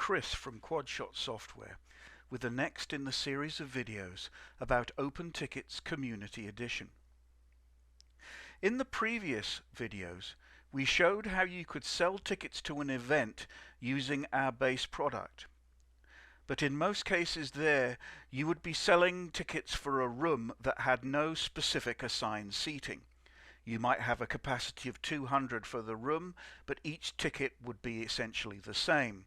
Chris from Quadshot Software with the next in the series of videos about OpenTicket's Community Edition. In the previous videos, we showed how you could sell tickets to an event using our base product. But in most cases there, you would be selling tickets for a room that had no specific assigned seating. You might have a capacity of 200 for the room, but each ticket would be essentially the same.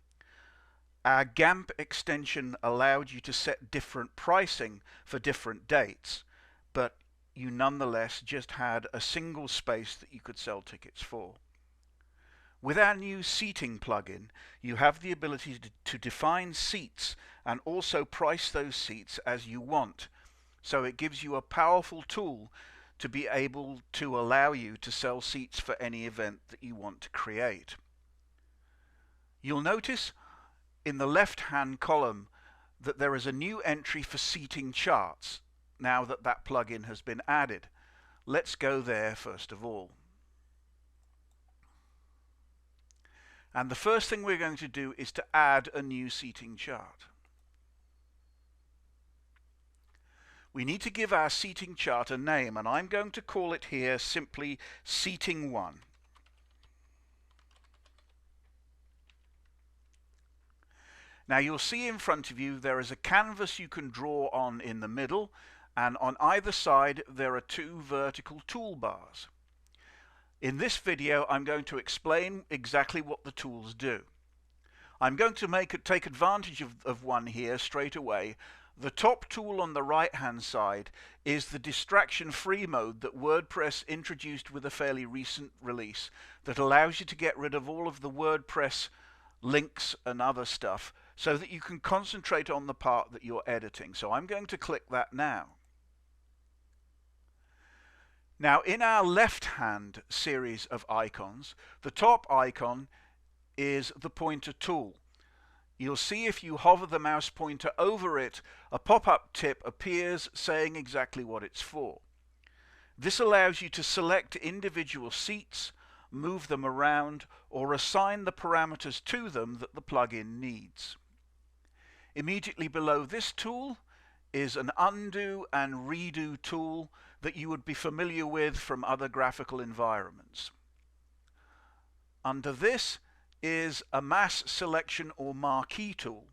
Our GAMP extension allowed you to set different pricing for different dates, but you nonetheless just had a single space that you could sell tickets for. With our new seating plugin, you have the ability to define seats and also price those seats as you want. So it gives you a powerful tool to be able to allow you to sell seats for any event that you want to create. You'll notice in the left-hand column that there is a new entry for seating charts now that that plugin has been added. Let's go there first of all. And the first thing we're going to do is to add a new seating chart. We need to give our seating chart a name, and I'm going to call it here simply Seating 1. Now you'll see in front of you there is a canvas you can draw on in the middle, and on either side there are two vertical toolbars. In this video I'm going to explain exactly what the tools do. I'm going to take advantage of one here straight away. The top tool on the right hand side is the distraction-free mode that WordPress introduced with a fairly recent release that allows you to get rid of all of the WordPress links and other stuff so that you can concentrate on the part that you're editing. So I'm going to click that now. Now in our left-hand series of icons, the top icon is the pointer tool. You'll see if you hover the mouse pointer over it, a pop-up tip appears saying exactly what it's for. This allows you to select individual seats, move them around, or assign the parameters to them that the plugin needs. Immediately below this tool is an undo and redo tool that you would be familiar with from other graphical environments. Under this is a mass selection or marquee tool.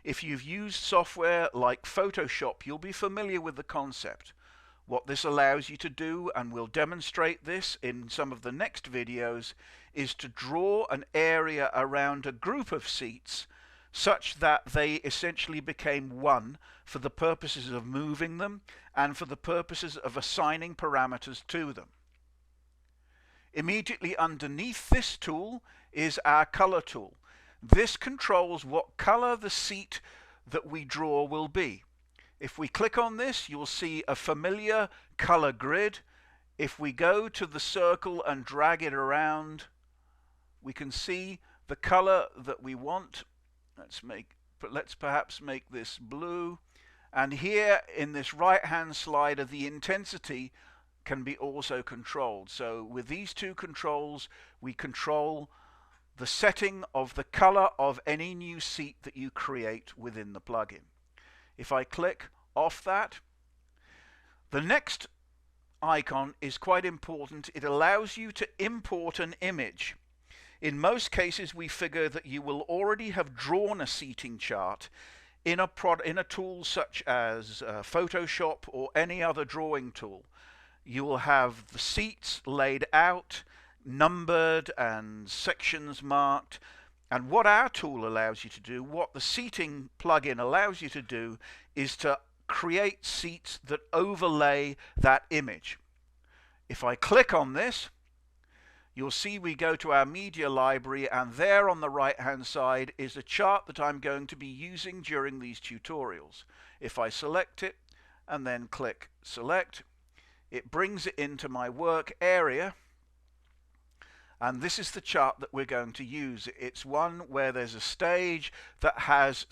If you've used software like Photoshop, you'll be familiar with the concept. What this allows you to do, and we'll demonstrate this in some of the next videos, is to draw an area around a group of seats such that they essentially became one for the purposes of moving them and for the purposes of assigning parameters to them. Immediately underneath this tool is our color tool. This controls what color the seat that we draw will be. If we click on this, you'll see a familiar color grid. If we go to the circle and drag it around, we can see the color that we want. Let's perhaps make this blue. And here in this right-hand slider, the intensity can be also controlled. So with these two controls, we control the setting of the color of any new seat that you create within the plugin. If I click off that, the next icon is quite important. It allows you to import an image. In most cases, we figure that you will already have drawn a seating chart in a tool such as Photoshop or any other drawing tool. You will have the seats laid out, numbered and sections marked, and what our tool allows you to do, what the seating plugin allows you to do, is to create seats that overlay that image. If I click on this, you'll see we go to our media library, and there on the right hand side is a chart that I'm going to be using during these tutorials. If I select it and then click select, it brings it into my work area, and this is the chart that we're going to use. It's one where there's a stage that has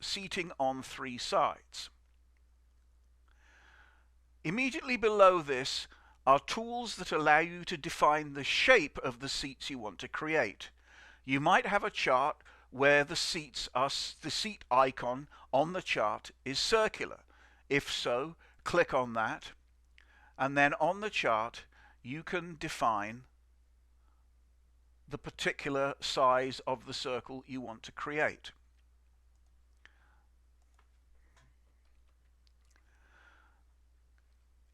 seating on three sides. Immediately below this are tools that allow you to define the shape of the seats you want to create. You might have a chart where the seat icon on the chart is circular? If so, click on that, and then on the chart you can define the particular size of the circle you want to create.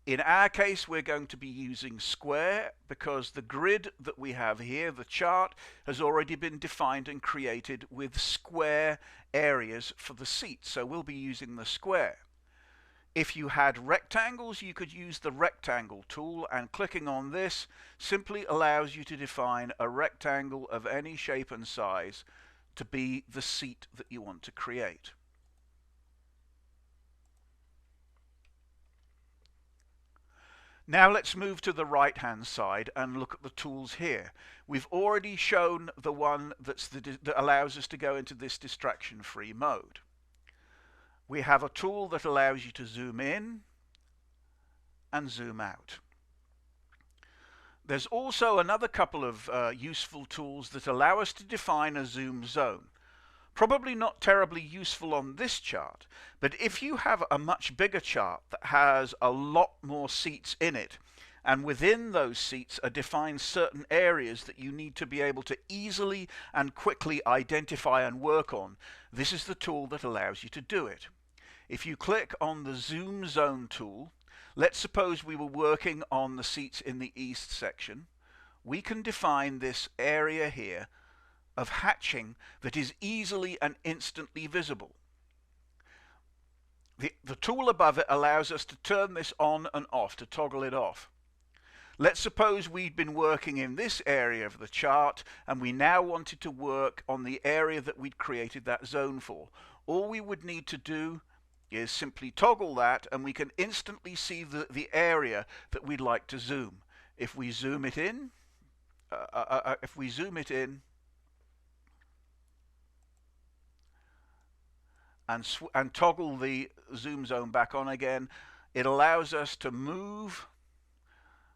In our case, we're going to be using square because the grid that we have here, the chart, has already been defined and created with square areas for the seat. So we'll be using the square. If you had rectangles, you could use the rectangle tool, and clicking on this simply allows you to define a rectangle of any shape and size to be the seat that you want to create. Now let's move to the right hand side and look at the tools here. We've already shown the one that allows us to go into this distraction free mode. We have a tool that allows you to zoom in and zoom out. There's also another couple of useful tools that allow us to define a zoom zone. Probably not terribly useful on this chart, but if you have a much bigger chart that has a lot more seats in it, and within those seats are defined certain areas that you need to be able to easily and quickly identify and work on, this is the tool that allows you to do it. If you click on the Zoom Zone tool, let's suppose we were working on the seats in the east section, we can define this area here of hatching that is easily and instantly visible. The tool above it allows us to turn this on and off, to toggle it off. Let's suppose we'd been working in this area of the chart and we now wanted to work on the area that we'd created that zone for. All we would need to do is simply toggle that and we can instantly see the area that we'd like to zoom. If we zoom it in, and toggle the zoom zone back on again, it allows us to move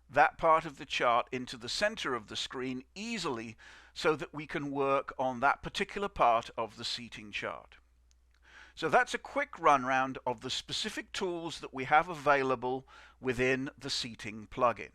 that part of the chart into the center of the screen easily so that we can work on that particular part of the seating chart. So that's a quick run round of the specific tools that we have available within the seating plugin.